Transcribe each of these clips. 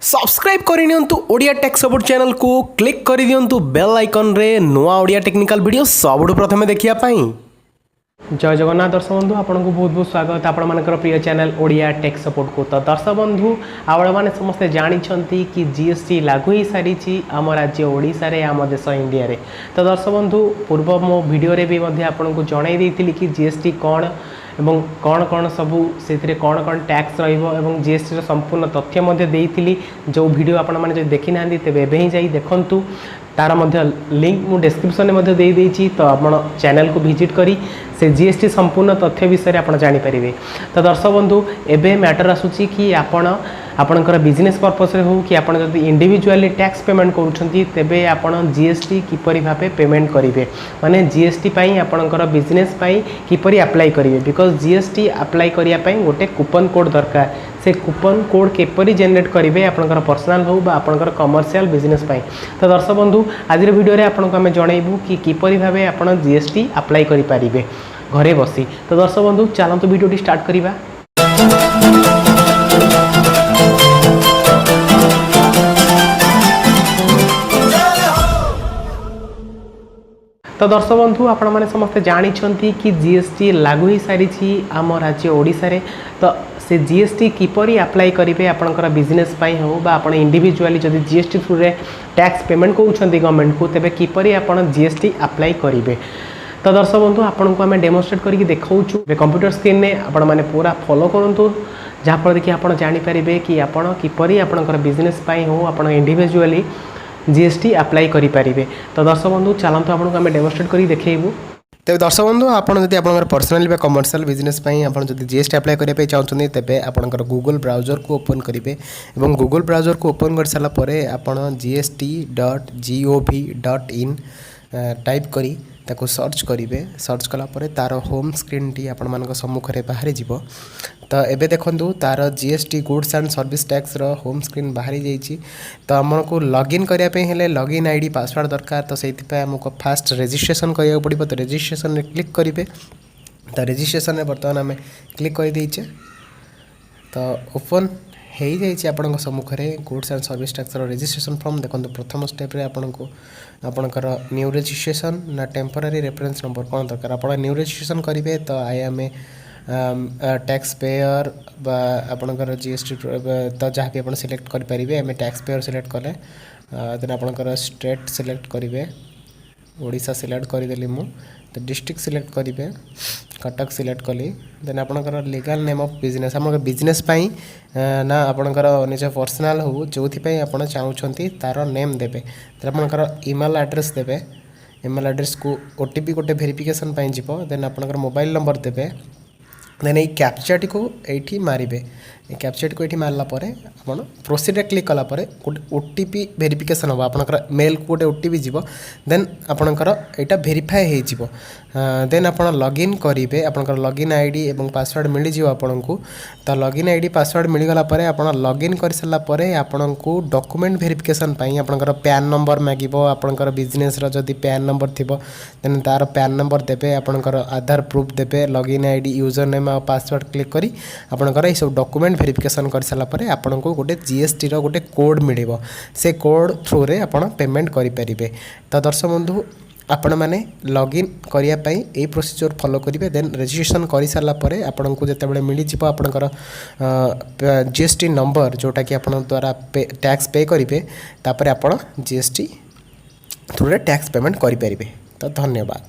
Subscribe करनियंतु Odia tech support channel को click कर दियंतु बेल आइकन रे नुआ ओडिया टेक्निकल वीडियो सबुठु प्रथमे देखिया पाई। जय जगन्नाथ दर्शक बंधु आपन को बहुत बहुत स्वागत आपण मानकर प्रिय चैनल ओडिया टेक सपोर्ट को। तो दर्शक बंधु आपण माने समस्त जानी छंती कि जीएसटी लागू ही सारी छी आम राज्य ओडिसा रे आम देश इंडिया रे। तो दर्शक बंधु पूर्व मो वीडियो रे भी मध्ये आपण को जणाई देइथिली कि जीएसटी कोन एवं कौन कौन सबू से कौन कौन टैक्स रही जीएसटी संपूर्ण तथ्य मध्य देइथिली। जो वीडियो आपण माने जो देखि नांदी तेबे एबे ही जाई देखंतु तार मध्य लिंक मु डिस्क्रिप्शन में मध्य दे देइछि। तो आपण चैनल को विजिट करी से जीएसटी संपूर्ण तथ्य विषय आपण जानि परिबे। तो दर्शक बंधु एबे मैटर आसुछि कि आपणकर बिजनेस पर्पस रे हो कि आपण जदि इंडिविजुअली टैक्स पेमेंट करूछंती तेबे आपण जीएसटी किपरि भाबे पेमेंट करिवे माने जीएसटी पई आपणकर बिजनेस पई किपरि अप्लाई करिवे। बिकॉज जीएसटी अप्लाई करिया पई गोटे कूपन कोड दरकार। से कूपन कोड केपरि जनरेट करिवे आपणकर पर्सनल हो बा आपणकर कमर्शियल बिजनेस पई। तो दर्शक बंधु आज वीडियो रे आपनको आमे जणाइबु कि किपरि भाबे आपण जीएसटी अप्लाई करि परिबे घरे बसी। तो दर्शक बंधु चलंतु वीडियो स्टार्ट करिबा। तो दर्शक बंधु आपण मैंने समस्त जानी कि जीएसटी लागू ही सारी आम राज्य ओडिशा रे। तो से जीएसटी किपरि अप्लाई करेंगे आपणकर बिजनेस पाई हो बा आपण इंडिविजुअली जदि जीएसटी थ्रू रे टैक्स पेमेंट करूछंती गवर्नमेंट को तेबे किपरि आपण जीएसटी अप्लाई करेंगे। तो दर्शक बंधु आपन को आम डेमोन्स्ट्रेट करके देखाऊँ कंप्यूटर स्क्रीन में आपण मैंने पूरा फॉलो करूँ जहाँफल कि आप जानीपारे कि आपण किपरि आपणकर बिजनेस पाई हो आपण इंडिविजुअली जीएसटी अप्लाई करि परिबे। तो दर्शक बंधु चलंतु आपन को आम डेमोन्स्ट्रेट करी देखेइबु। तेज दर्शक बंधु आपड़ जब आप पर्सनाली बा कमर्शियल बिजनेस आप जीएसटी अप्लाई करने चाहते तेरे आपंकर गूगल ब्राउजर को ओपन करेंगे और गूगल ब्राउजर को ओपन कर सारापर आप gst.gov.in टाइप करी ताको सर्च करेंगे। सर्च कलापर तार होम स्क्रीन टी आपण मान सम्मुखें बाहरी जीव। तो एबे देखंतु तार GST goods and service tax रो होम स्क्रीन बाहरी जाइए। तो आमको लॉगिन करने हेले लॉगिन आईडी पासवर्ड दरकार। तो से आमको फास्ट रजिस्ट्रेशन करा पड़ो। तो रजिस्ट्रेशन में क्लिक करेंगे। तो रजिस्ट्रेशन में बर्तमान आम क्लिक कर देचे। तो ओपन हो जाइए आपण सम्मुखें goods and service tax registration form. देखो प्रथम स्टेप रे आपको आपणकर न्यू रजिस्ट्रेशन ना टेम्पररी रेफरेंस नंबर कौन दरकार आप न्यू रजिस्ट्रेशन करेंगे। तो I am a tax payer बा आपणकर जीएसटी तो जहाँ भी आप सिलेक्ट करेंगे एम टैक्स पेयर सिलेक्ट कले देन आपणकर स्टेट सिलेक्ट करेंगे। ओडिशा सिलेक्ट करदेली मु। तो डिस्ट्रिक्ट सिलेक्ट करेंगे कटक सिलेक्ट कली। देन आपणकर लीगल नेम ऑफ बिजनेस आप बिजनेस पाई ना आपणकर निज पर्सनल हो जो आप चाहते तार नेम देवे। तो आपणकर ईमेल एड्रेस देवे। ईमेल एड्रेस को ओटीपी गोटे वेरिफिकेशन पाई जीव। देन आपणकर मोबाइल नंबर देवे। देन ये कैप्चाटी को ये मारे कैप्चाटी को ये मारला आप प्रोसीड क्लिक कलापर गोटे ओटीपी वेरिफिकेशन हम आपंकर मेल को गोटे ओटीपी जीव। देन आपंकर यहाँ भेरीफाए हो। देन आप लॉगिन करेंगे आपंकर लॉगिन आईडी और पासवर्ड मिल जाव आपन को। तो लॉगिन आईडी पासवर्ड मिलगला आप लॉगिन कर सारापर आपन को डॉक्यूमेंट वेरिफिकेशन आपंकर पैन नंबर मागिब आपंकर बिजनेस जदि पैन नंबर थी देन तार पैन नंबर देवे आपंकर आधार प्रूफ देवे लॉगिन आईडी यूजर नेम और पासवर्ड क्लिक करी आपंकर ये सब डॉक्यूमेंट वेरिफिकेशन कर सारापर आपन को गोटे जीएसटी रो गोटे कोड मिलिबो। से कोड थ्रू रे आपण पेमेंट करि परिबे। तो दर्शक बंधु आपण माने लॉगिन करिया पई ए प्रोसीजर फॉलो करिवे। देन रजिस्ट्रेशन करि सारला परे आपण को जते बेले मिली जिवो आपनकर जीएसटी नंबर जोटा कि आपण द्वारा टैक्स पे करिवे तापर आपण जीएसटी थ्रू रे टैक्स पेमेंट करि परिबे। तो धन्यवाद।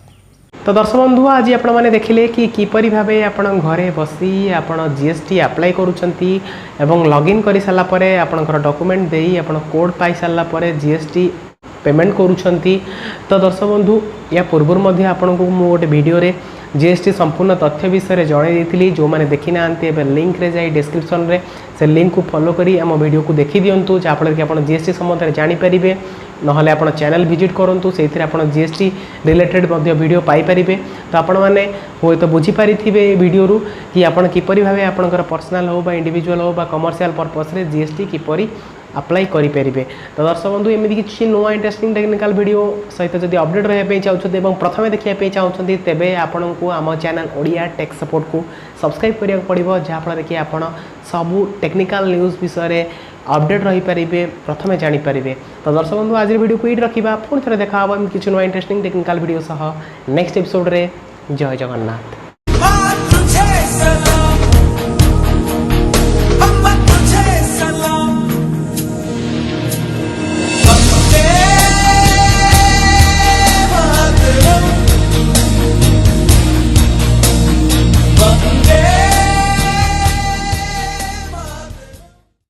तो दर्शक बंधु आज आपण मैंने देखिले कि किपरि भाबे आपण घरे बसी आपण जीएसटी अप्लाई करूछंती एवं लॉगिन करि सारला परे आपणकर डॉक्यूमेंट देई आपण कोड पाई सारला परे जीएसटी पेमेंट करूछंती। तो दर्शक बंधु या पूर्व मध्य आपण को मु गोटे वीडियो रे जीएसटी संपूर्ण तथ्य विषय जणाई देथिली। जो माने देखि नांती एबे लिंक रे जाई डिस्क्रिप्शन रे से लिंक को फॉलो करी आम वीडियो को देखि दियंतु जहाँफल कि आपण जीएसटी संबंध जानि परिबे। नहले आपण चैनल विजिट करंतु सेथिरे आपण जीएसटी रिलेटेड मध्य वीडियो पाई परिबे। तो आपण माने होय तो बुझी पारिथिबे वीडियो रु कि आपण किपरि भाबे आपणकर पर्सनल हो बा इंडिविजुअल हो बा कमर्शियल पर्पस रे जीएसटी किपरि अप्लाई करेंगे। तो दर्शक बंधु एमती किसी नुआ इंटरेस्टिंग टेक्निकल वीडियो सहित जब अपडेट रही चाहते प्रथम देखा चाहते तेरे आपण को आम चैनल ओडिया टेक सपोर्ट को सब्सक्राइब करा पड़ो जहाँफल कि आप सबू टेक्निकल न्यूज़ विषय अपडेट रही पारे प्रथम जानीपारे। तो दर्शक बंधु आज वीडियो को ये रखा पुणी थे देखा किसी नुआ इंटरेस्टिंग टेक्निकल वीडियो सह नेक्स्ट एपिसोड रे। जय जगन्नाथ।